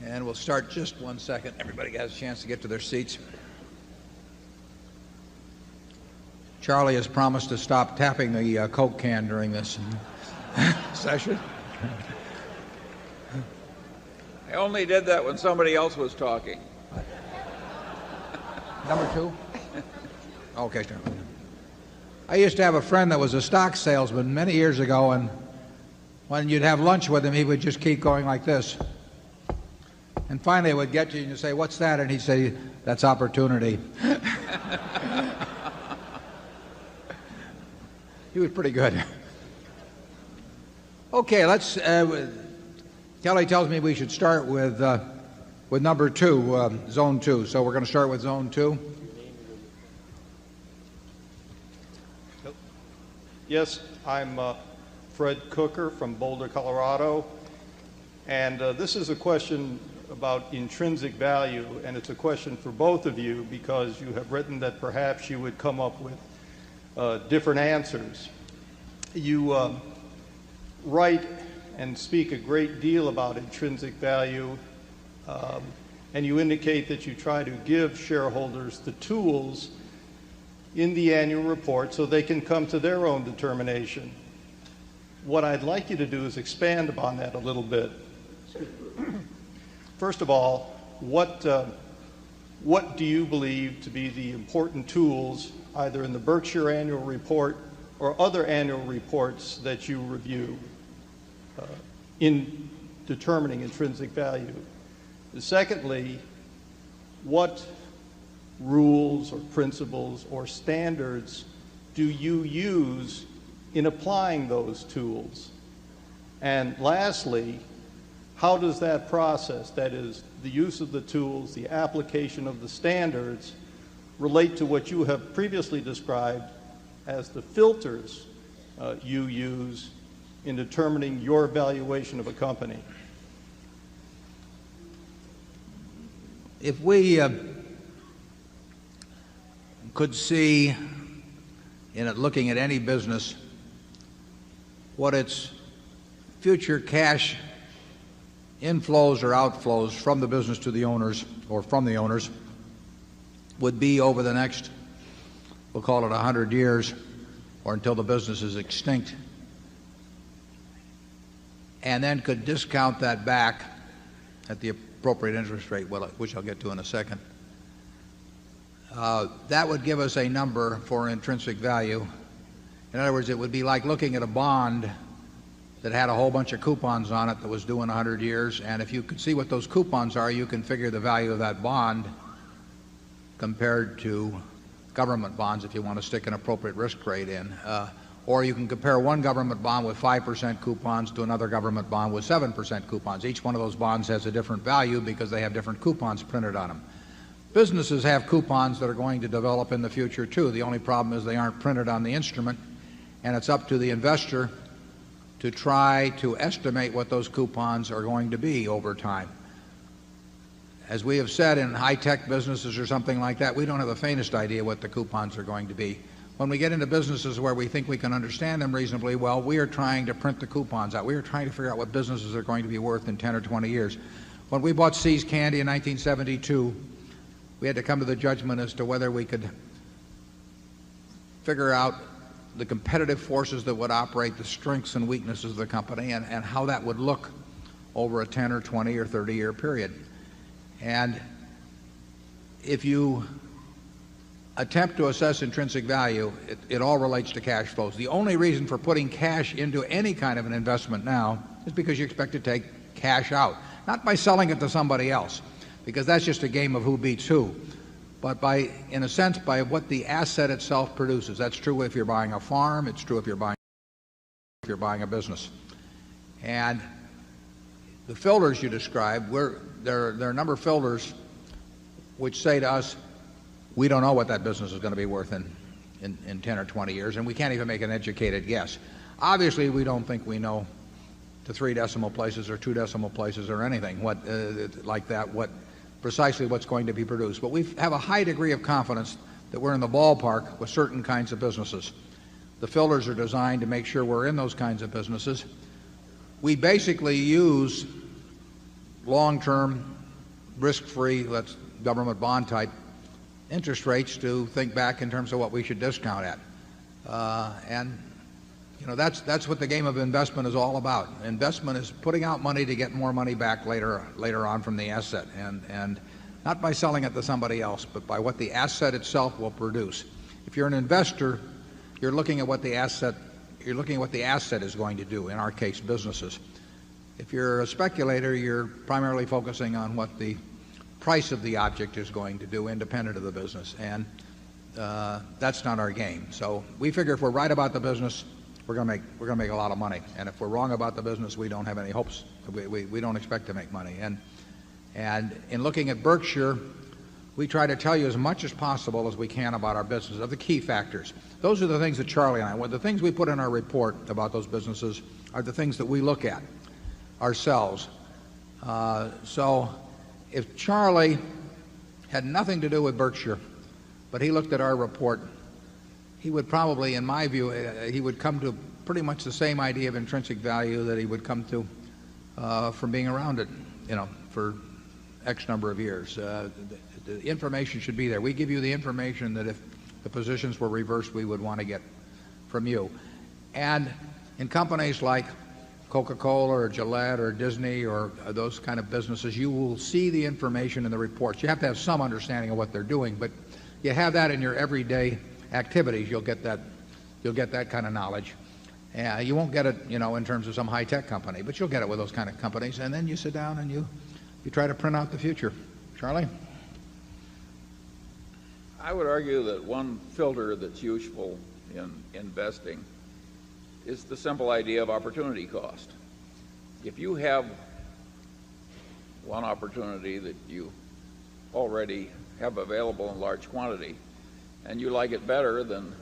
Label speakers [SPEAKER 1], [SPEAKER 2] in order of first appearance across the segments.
[SPEAKER 1] And we'll start just 1 second. Everybody has a chance to get to their seats. Charlie has promised to stop tapping the Coke can during this session.
[SPEAKER 2] I only did that when somebody else was talking.
[SPEAKER 1] Number 2? Okay, sure. I used to have a friend that was a stock salesman many years ago, and when you'd have lunch with him, he would just keep going like this. And finally, it would get you and you'd say, "What's that?" And he'd say, "That's opportunity." He was pretty good. Okay, let's. Kelly tells me we should start with number 2, zone 2. So we're going to start with zone 2.
[SPEAKER 3] Yes, I'm Fred Cooker from Boulder, Colorado, and this is a question about intrinsic value, and it's a question for both of you because you have written that perhaps you would come up with different answers. You write and speak a great deal about intrinsic value, and you indicate that you try to give shareholders the tools in the annual report so they can come to their own determination. What I'd like you to do is expand upon that a little bit. First of all, what do you believe to be the important tools, either in the Berkshire annual report or other annual reports that you review in determining intrinsic value? Secondly, what rules or principles or standards do you use in applying those tools? And lastly, how does that process, that is, the use of the tools, the application of the standards, relate to what you have previously described as the filters you use in determining your valuation of a company?
[SPEAKER 1] If we could see in it, looking at any business, what its future cash inflows or outflows from the business to the owners or from the owners would be over the next, we'll call it 100 years, or until the business is extinct, and then could discount that back at the appropriate interest rate, which I'll get to in a second, that would give us a number for intrinsic value. In other words, it would be like looking at a bond that had a whole bunch of coupons on it that was due in 100 years, and if you could see what those coupons are, you can figure the value of that bond compared to government bonds if you want to stick an appropriate risk rate in. Or you can compare one government bond with 5% coupons to another government bond with 7% coupons. Each one of those bonds has a different value because they have different coupons printed on them. Businesses have coupons that are going to develop in the future too. The only problem is they aren't printed on the instrument, and it's up to the investor to try to estimate what those coupons are going to be over time. As we have said, in high-tech businesses or something like that, we don't have the faintest idea what the coupons are going to be. When we get into businesses where we think we can understand them reasonably well, we are trying to print the coupons out. We are trying to figure out what businesses are going to be worth in 10 or 20 years. When we bought See's Candy in 1972, we had to come to the judgment as to whether we could figure out the competitive forces that would operate, the strengths and weaknesses of the company, and how that would look over a 10 or 20 or 30-year period. And if you attempt to assess intrinsic value, it all relates to cash flows. The only reason for putting cash into any kind of an investment now is because you expect to take cash out. Not by selling it to somebody else, because that's just a game of who beats who, but by, in a sense, by what the asset itself produces. That's true if you're buying a farm. It's true if you're buying a business. And the filters you described, there are a number of filters which say to us, we don't know what that business is going to be worth in 10 or 20 years, and we can't even make an educated guess. Obviously, we don't think we know to 3 decimal places or 2 decimal places or anything like that, precisely what's going to be produced. But we have a high degree of confidence that we're in the ballpark with certain kinds of businesses. The filters are designed to make sure we're in those kinds of businesses. We basically use long-term, risk-free, that's government bond type interest rates to think back in terms of what we should discount at. And you know, that's what the game of investment is all about. Investment is putting out money to get more money back later on from the asset, and not by selling it to somebody else, but by what the asset itself will produce. If you're an investor, you're looking at what the asset is going to do, in our case, businesses. If you're a speculator, you're primarily focusing on what the price of the object is going to do, independent of the business. And that's not our game. So we figure if we're right about the business, we're going to make a lot of money. And if we're wrong about the business, we don't have any hopes. We don't expect to make money. And in looking at Berkshire, we try to tell you as much as possible as we can about our business, of the key factors. Those are the things that Charlie and the things we put in our report about those businesses are the things that we look at ourselves. So if Charlie had nothing to do with Berkshire, but he looked at our report, he would probably, in my view, he would come to pretty much the same idea of intrinsic value that he would come to from being around it, for X number of years. The information should be there. We give you the information that if the positions were reversed, we would want to get from you. And in companies like Coca-Cola or Gillette or Disney or those kind of businesses, you will see the information in the reports. You have to have some understanding of what they're doing, but you have that in your everyday activities. You'll get that kind of knowledge. You won't get it, in terms of some high-tech company, but you'll get it with those kind of companies. And then you sit down and you try to print out the future. Charlie?
[SPEAKER 2] I would argue that one filter that's useful in investing is the simple idea of opportunity cost. If you have one opportunity that you already have available in large quantity and you like it better than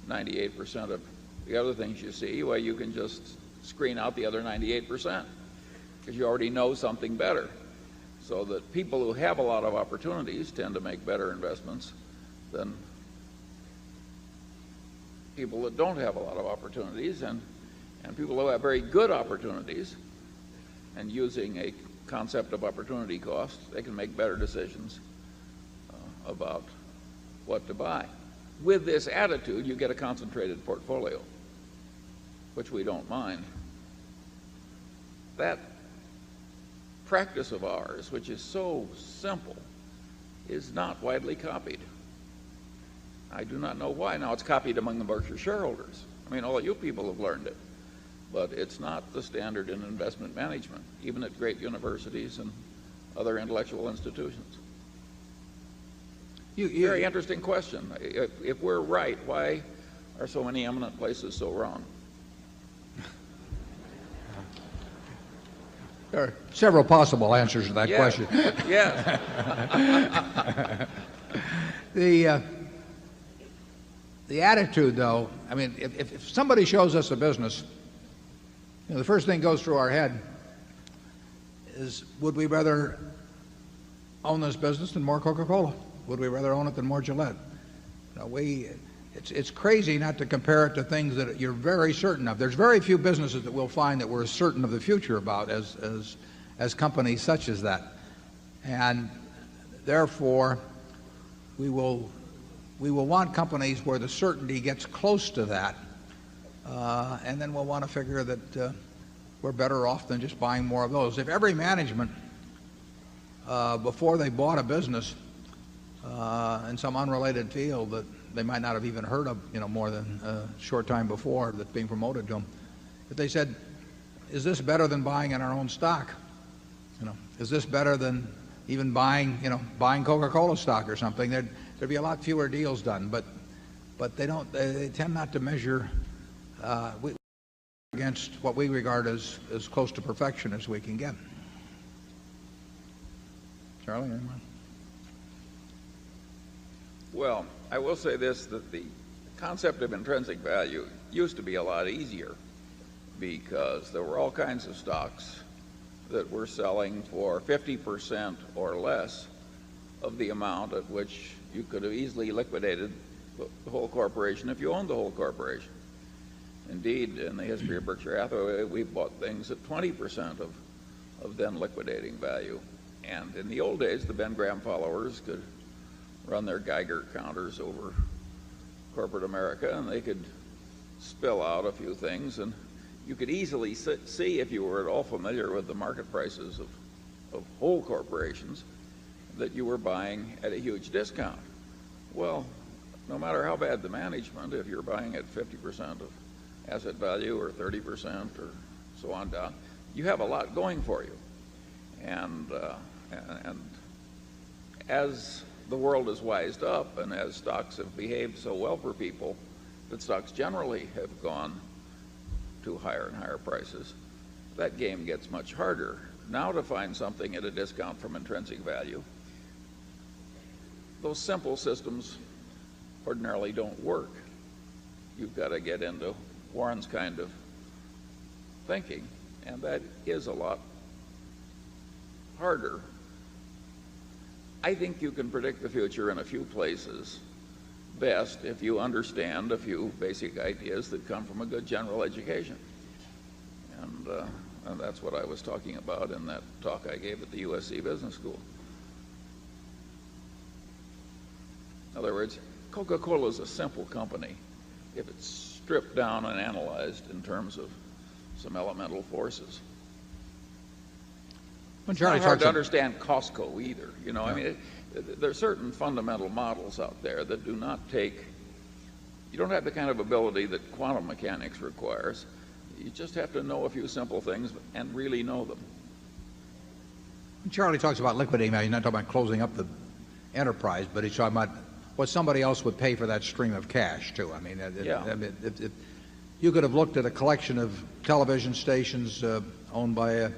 [SPEAKER 2] 98% of the other things you see, well, you can just screen out the other 98% because you already know something better. So that people who have a lot of opportunities tend to make better investments than people that don't have a lot of opportunities, and people who have very good opportunities, and using a concept of opportunity cost, they can make better decisions about what to buy. With this attitude, you get a concentrated portfolio, which we don't mind. That practice of ours, which is so simple, is not widely copied. I do not know why. Now, it's copied among the Berkshire shareholders. I mean, all you people have learned it. But it's not the standard in investment management, even at great universities and other intellectual institutions. Very interesting question. If we're right, why are so many eminent places so wrong?
[SPEAKER 1] There are several possible answers to that question.
[SPEAKER 2] Yes.
[SPEAKER 1] The attitude, though, I mean, if somebody shows us a business, the first thing goes through our head is, would we rather own this business than more Coca-Cola? Would we rather own it than more Gillette? It's crazy not to compare it to things that you're very certain of. There's very few businesses that we'll find that we're certain of the future about as companies such as that. And therefore, we will want companies where the certainty gets close to that, and then we'll want to figure that we're better off than just buying more of those. If every management, before they bought a business in some unrelated field that they might not have even heard of, more than a short time before that's being promoted to them, if they said, is this better than buying in our own stock? Is this better than even buying Coca-Cola stock or something? There'd be a lot fewer deals done, but they tend not to measure against what we regard as close to perfection as we can get. Charlie, anyone?
[SPEAKER 2] Well, I will say this, that the concept of intrinsic value used to be a lot easier because there were all kinds of stocks that were selling for 50% or less of the amount at which you could have easily liquidated the whole corporation if you owned the whole corporation. Indeed, in the history of Berkshire Hathaway, we bought things at 20% of then liquidating value. And in the old days, the Ben Graham followers could run their Geiger counters over corporate America, and they could spill out a few things, and you could easily see, if you were at all familiar with the market prices of whole corporations, that you were buying at a huge discount. Well, no matter how bad the management, if you're buying at 50% of asset value or 30% or so on down, you have a lot going for you. And as the world has wised up and as stocks have behaved so well for people that stocks generally have gone to higher and higher prices, that game gets much harder. Now to find something at a discount from intrinsic value, those simple systems ordinarily don't work. You've got to get into Warren's kind of thinking, and that is a lot harder. I think you can predict the future in a few places best if you understand a few basic ideas that come from a good general education. And that's what I was talking about in that talk I gave at the USC Business School. In other words, Coca-Cola is a simple company if it's stripped down and analyzed in terms of some elemental forces. It's not hard to understand Costco either. You know, I mean, there are certain fundamental models out there that do not take, you don't have the kind of ability that quantum mechanics requires. You just have to know a few simple things and really know them.
[SPEAKER 1] Charlie talks about liquidating value. He's not talking about closing up the enterprise, but he's talking about what somebody else would pay for that stream of cash, too. I mean, if you could have looked at a collection of television stations owned by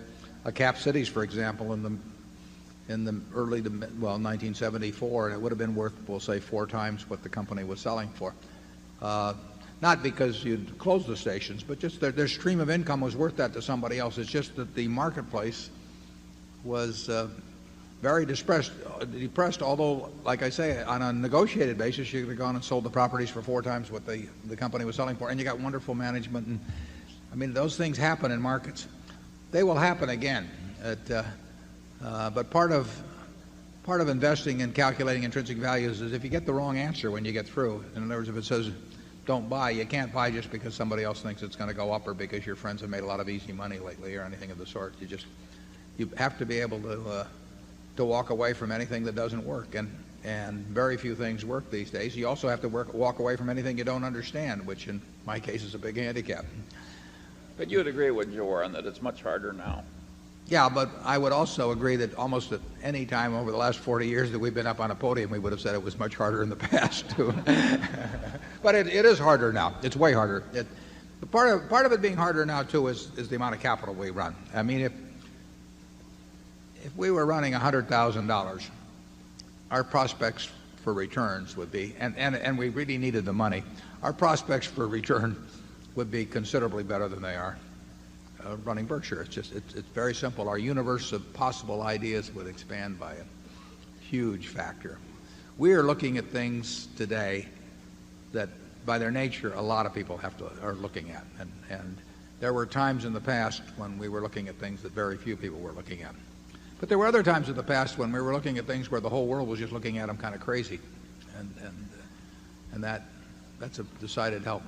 [SPEAKER 1] a Cap Cities, for example, in the early to 1974, and it would have been worth, we'll say, 4 times what the company was selling for. Not because you'd closed the stations, but just their stream of income was worth that to somebody else. It's just that the marketplace was very depressed, although, like I say, on a negotiated basis, you could have gone and sold the properties for 4 times what the company was selling for, and you got wonderful management. And I mean, those things happen in markets. They will happen again. But part of investing and calculating intrinsic values is if you get the wrong answer when you get through. In other words, if it says don't buy, you can't buy just because somebody else thinks it's going to go up or because your friends have made a lot of easy money lately or anything of the sort. You have to be able to walk away from anything that doesn't work, and very few things work these days. You also have to walk away from anything you don't understand, which in my case is a big handicap.
[SPEAKER 2] But you would agree with Joe Warren that it's much harder now.
[SPEAKER 1] Yeah, but I would also agree that almost at any time over the last 40 years that we've been up on a podium, we would have said it was much harder in the past, too. But it is harder now. It's way harder. Part of it being harder now, too, is the amount of capital we run. I mean, if we were running $100,000, our prospects for returns would be, and we really needed the money, our prospects for return would be considerably better than they are running Berkshire. It's very simple. Our universe of possible ideas would expand by a huge factor. We are looking at things today that, by their nature, a lot of people are looking at, and there were times in the past when we were looking at things that very few people were looking at. But there were other times in the past when we were looking at things where the whole world was just looking at them kind of crazy, and that's a decided help.